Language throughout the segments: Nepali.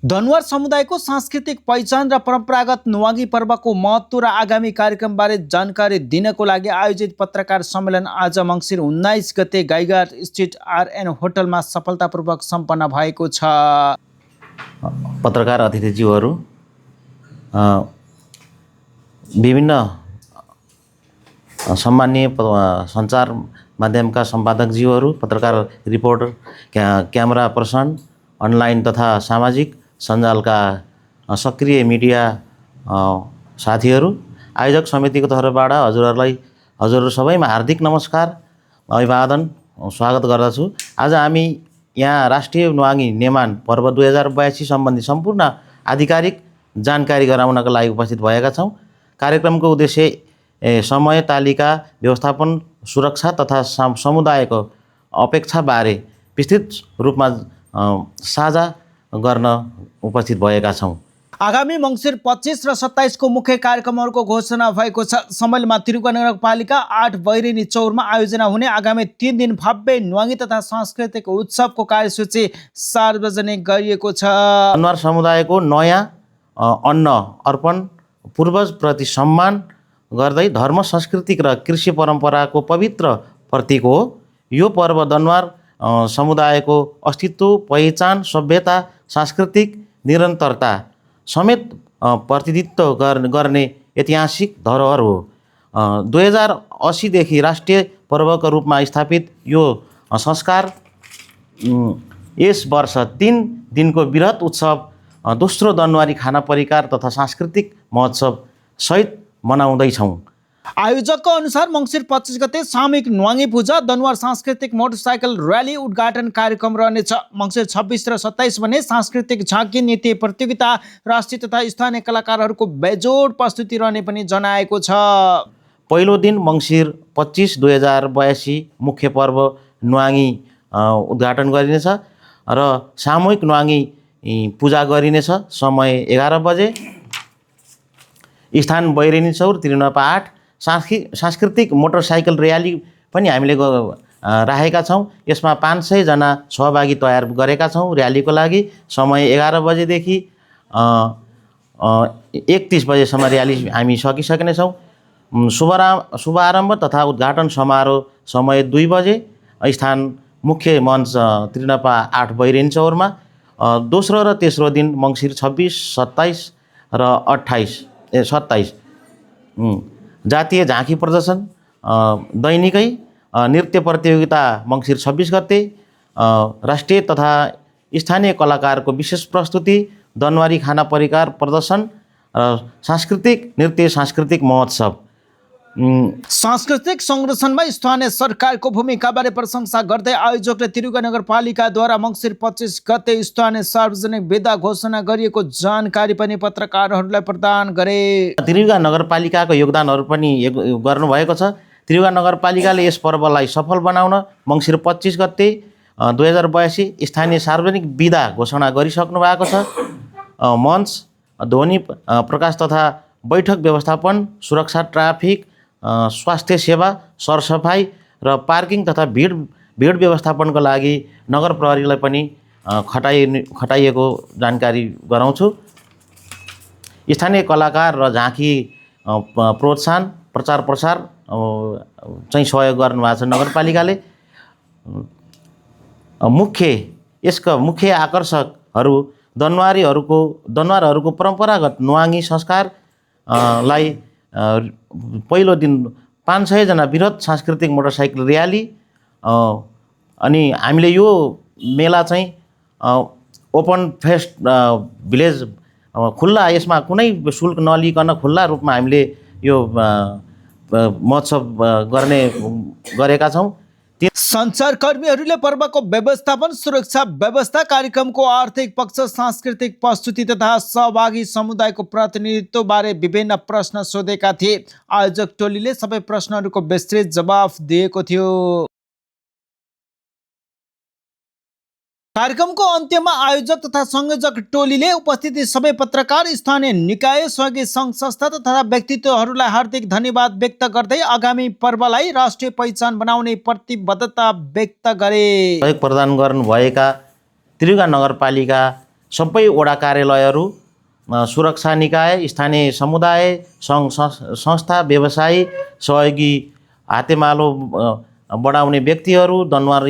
दनुवार समुदायको सांस्कृतिक पहिचान र परम्परागत नुवागी पर्वको महत्त्व र आगामी कार्यक्रमबारे जानकारी दिनको लागि आयोजित पत्रकार सम्मेलन आज मङ्सिर 19 गते गाईघाट स्थित आरएन होटलमा सफलतापूर्वक सम्पन्न भएको छ। पत्रकार अतिथिज्यूहरू, विभिन्न सम्मानीय सञ्चार माध्यमका सम्पादकज्यूहरू, पत्रकार रिपोर्टर, क्यामेरा पर्सन, अनलाइन तथा सामाजिक सञ्जालका सक्रिय मिडिया साथीहरू, आयोजक समितिको तर्फबाट हजुरहरू सबैमा हार्दिक नमस्कार, अभिवादन, स्वागत गर्दछु। आज हामी यहाँ राष्ट्रिय नुवागी नेमान पर्व 2082 सम्बन्धी सम्पूर्ण आधिकारिक जानकारी गराउनका लागि उपस्थित भएका छौँ। कार्यक्रमको उद्देश्य समय तालिका व्यवस्थापन, सुरक्षा तथा समुदायको अपेक्षाबारे विस्तृत रूपमा साझा गर्न उपस्थित भएका छौँ। आगामी मङ्सिर 25 र 27 को मुख्य कार्यक्रमहरूको घोषणा भएको छ। सम्मेलनमा त्रियुगा नगरपालिका 8 बैरेनी चौरमा आयोजना हुने आगामी 3 दिन भव्य नुवागी तथा सांस्कृतिक उत्सवको कार्यसूची सार्वजनिक गरिएको छ। दनुवार समुदायको नयाँ अन्न अर्पण, पूर्वजप्रति सम्मान गर्दै धर्म, सांस्कृतिक र कृषि परम्पराको पवित्र प्रतीक हो। यो पर्व दनुवार समुदायको अस्तित्व, पहिचान, सभ्यता, सांस्कृतिक निरन्तरता समेत प्रतिनिधित्व गर्ने ऐतिहासिक धरोहर हो। 2080 देखि राष्ट्रिय पर्वको रूपमा स्थापित यो संस्कार यस वर्ष 3 दिनको वृहत उत्सव दोस्रो दनुवारी खाना परिकार तथा सांस्कृतिक महोत्सव सहित मनाउँदैछौँ। आयोजकको अनुसार मङ्सिर 25 गते सामूहिक नुवागी पूजा, दनुवार सांस्कृतिक मोटरसाइकल र्याली उद्घाटन कार्यक्रम रहनेछ। मङ्सिर 26 र 27 भने सांस्कृतिक झाँकी, नृत्य प्रतियोगिता, राष्ट्रिय तथा स्थानीय कलाकारहरूको बेजोड प्रस्तुति रहने पनि जनाएको छ। पहिलो दिन मङ्सिर 25 2082 मुख्य पर्व नुवागी उद्घाटन गरिनेछ र सामूहिक नुवागी पूजा गरिनेछ। समय 11 बजे, स्थान बैरेनी चौर, त्रिनपा 8। सांस्कृतिक मोटरसाइकल र्याली पनि हामीले राखेका छौँ। यसमा 500 जना सहभागी तयार गरेका छौँ। र्यालीको लागि समय 11 बजेदेखि 31 बजेसम्म र्याली हामी सकिसकेका छौँ। शुभारम्भ तथा उद्घाटन समारोह समय 2 बजे, स्थान मुख्य मञ्च त्रिनपा 8 बैरेनी चौरमा। दोस्रो र तेस्रो दिन मङ्सिर 26, 27 र 27 जातीय झाँकी प्रदर्शन, दैनिकै नृत्य प्रतियोगिता मङ्सिर 26 गते, राष्ट्रिय तथा स्थानीय कलाकारको विशेष प्रस्तुति, दनुवारी खाना परिकार प्रदर्शन र सांस्कृतिक नृत्य सांस्कृतिक महोत्सव। सांस्कृतिक संरक्षणमा स्थानीय सरकारको भूमिकाबारे प्रशंसा गर्दै आयोजकले त्रियुगा नगरपालिकाद्वारा मङ्सिर 25 गते स्थानीय सार्वजनिक विदा घोषणा गरिएको जानकारी पनि पत्रकारहरूलाई प्रदान गरे। त्रियुगा नगरपालिकाको योगदानहरू पनि गर्नुभएको छ। त्रियुगा नगरपालिकाले यस पर्वलाई सफल बनाउन मङ्सिर 25 गते 2082 स्थानीय सार्वजनिक विदा घोषणा गरिसक्नु भएको छ। मञ्च, ध्वनि प्रकाश तथा बैठक व्यवस्थापन, सुरक्षा, ट्राफिक, स्वास्थ्य सेवा, सरसफाई र पार्किङ तथा भिड व्यवस्थापनको लागि नगर प्रहरीलाई पनि खटाइएको जानकारी गराउँछु। स्थानीय कलाकार र झाँकी प्रोत्साहन, प्रचार प्रसार चाहिँ सहयोग गर्नुभएको छ नगरपालिकाले। यसका मुख्य आकर्षकहरू दनुवारहरूको परम्परागत नुवागी संस्कारलाई पहिलो दिन 500 जना वृहत सांस्कृतिक मोटरसाइकल र्याली, अनि हामीले यो मेला चाहिँ ओपन फेस्ट भिलेज खुल्ला, यसमा कुनै शुल्क नलिकन खुल्ला रूपमा हामीले यो महोत्सव गरेका छौँ। सञ्चारकर्मीहरूले पर्वको व्यवस्थापन, सुरक्षा व्यवस्था, कार्यक्रमको आर्थिक पक्ष, सांस्कृतिक प्रस्तुति तथा सहभागी समुदायको प्रतिनिधित्व बारे विभिन्न प्रश्न सोधेका थिए। आयोजक टोलीले सबै प्रश्नहरूको विस्तृत जवाफ दिएको थियो। कार्यक्रमको अन्त्यमा आयोजक तथा संयोजक टोलीले उपस्थित सबै पत्रकार, स्थानीय निकाय, सहयोगी सङ्घ संस्था तथा व्यक्तित्वहरूलाई हार्दिक धन्यवाद व्यक्त गर्दै आगामी पर्वलाई राष्ट्रिय पहिचान बनाउने प्रतिबद्धता व्यक्त गरे। सहयोग प्रदान गर्नुभएका त्रियुगा नगरपालिका सबै वडा कार्यालयहरू, सुरक्षा निकाय, स्थानीय समुदाय, सङ्घ संस्था, व्यवसायी, सहयोगी हातेमालो बढाउने व्यक्तिहरू, दनुवार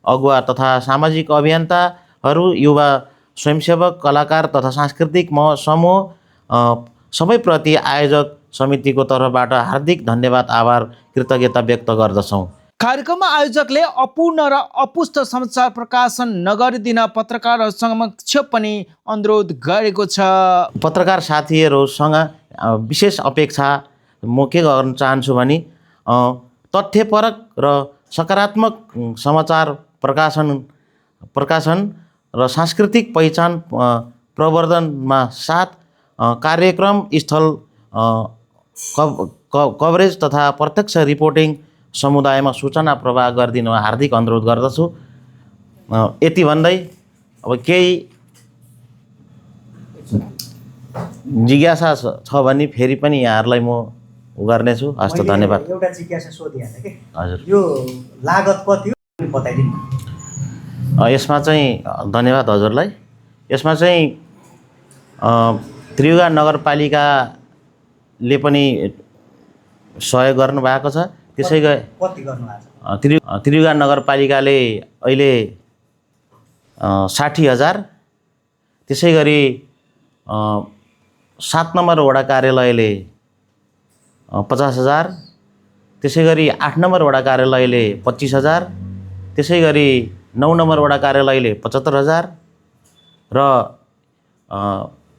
अगुवा तथा सामाजिक अभियन्ताहरू, युवा स्वयंसेवक, कलाकार तथा सांस्कृतिक समूह सबैप्रति आयोजक समितिको तर्फबाट हार्दिक धन्यवाद, आभार, कृतज्ञता व्यक्त गर्दछौँ। कार्यक्रममा आयोजकले अपूर्ण र अपुष्ट समाचार प्रकाशन नगरिदिन पत्रकारहरू समक्ष पनि अनुरोध गरेको छ। पत्रकार साथीहरूसँग विशेष अपेक्षा म के गर्न चाहन्छु भने तथ्यपरक र सकारात्मक समाचार प्रकाशन र सांस्कृतिक पहिचान प्रवर्धनमा साथ कार्यक्रम स्थल कभरेज तथा प्रत्यक्ष रिपोर्टिङ समुदायमा सूचना प्रवाह गरिदिन हार्दिक अनुरोध गर्दछु। यति भन्दै अब केही जिज्ञासा छ भने फेरि पनि यहाँहरूलाई म गर्नेछु। हस्त, धन्यवाद। एउटा जिज्ञासा सोधिहालेँ कि हजुर, यो लागत कति हो बताइदिनु। यसमा चाहिँ धन्यवाद हजुरलाई। यसमा चाहिँ त्रियुगा नगरपालिकाले पनि सहयोग गर्नुभएको छ। त्यसै गरी कति गर्नुभएको छ? त्रियुगा नगरपालिकाले अहिले 60,000, त्यसै गरी 7 नम्बर वडा कार्यालयले 50,000, त्यसै गरी 8 नम्बर वडा कार्यालयले 25,000, त्यसै गरी 9 नम्बर वडा कार्यालयले 75,000 र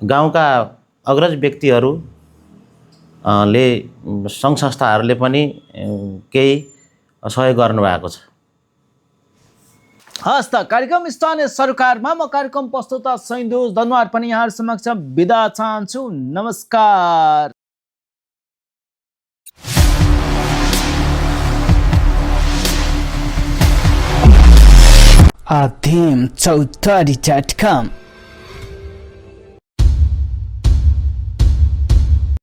गाउँका अग्रज व्यक्तिहरू ले सङ्घ संस्थाहरूले पनि केही सहयोग गर्नुभएको छ। हस् त, कार्यक्रम स्थानीय सरकारमा म कार्यक्रम प्रस्तुता सैन्दोज दनुवार पनि यहाँहरू समक्ष बिदा चाहन्छु। नमस्कार। Adhim Chaudhary.com